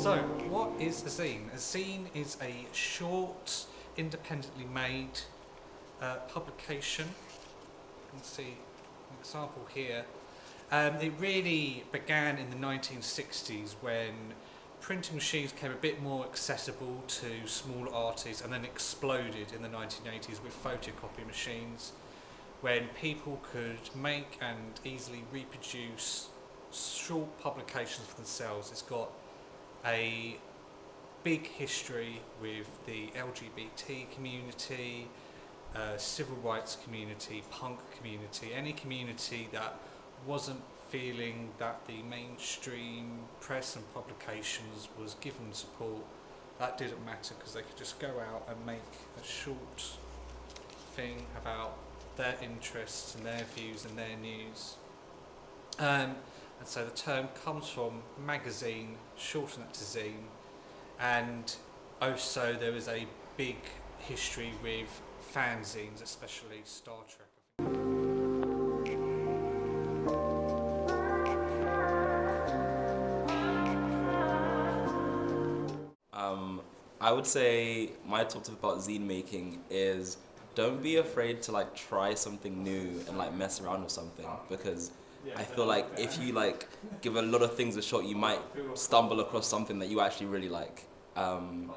So, what is a zine? A zine is a short, independently made publication. You can see an example here. It really began in the 1960s when printing machines became a bit more accessible to smaller artists, and then exploded in the 1980s with photocopy machines, when people could make and easily reproduce short publications for themselves. It's got a big history with the LGBT community, civil rights community, punk community, any community that wasn't feeling that the mainstream press and publications was giving support. That didn't matter, because they could just go out and make a short thing about their interests and their views and their news. And so the term comes from magazine, shorten that to zine, and also there is a big history with fanzines, especially Star Trek. I would say my top tip about zine making is don't be afraid to like try something new and like mess around with something, because I feel like if you like give a lot of things a shot, you might stumble across something that you actually really like. And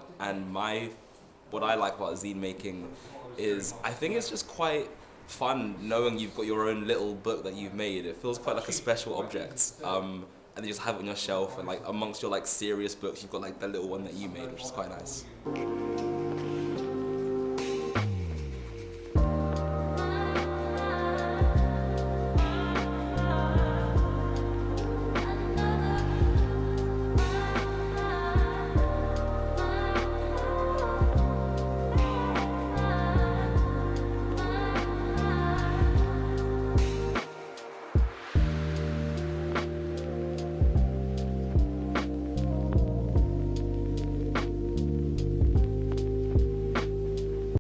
what I like about zine making is I think it's just quite fun knowing you've got your own little book that you've made. It feels quite like a special object. And you just have it on your shelf, and like amongst your like serious books, you've got like the little one that you made, which is quite nice.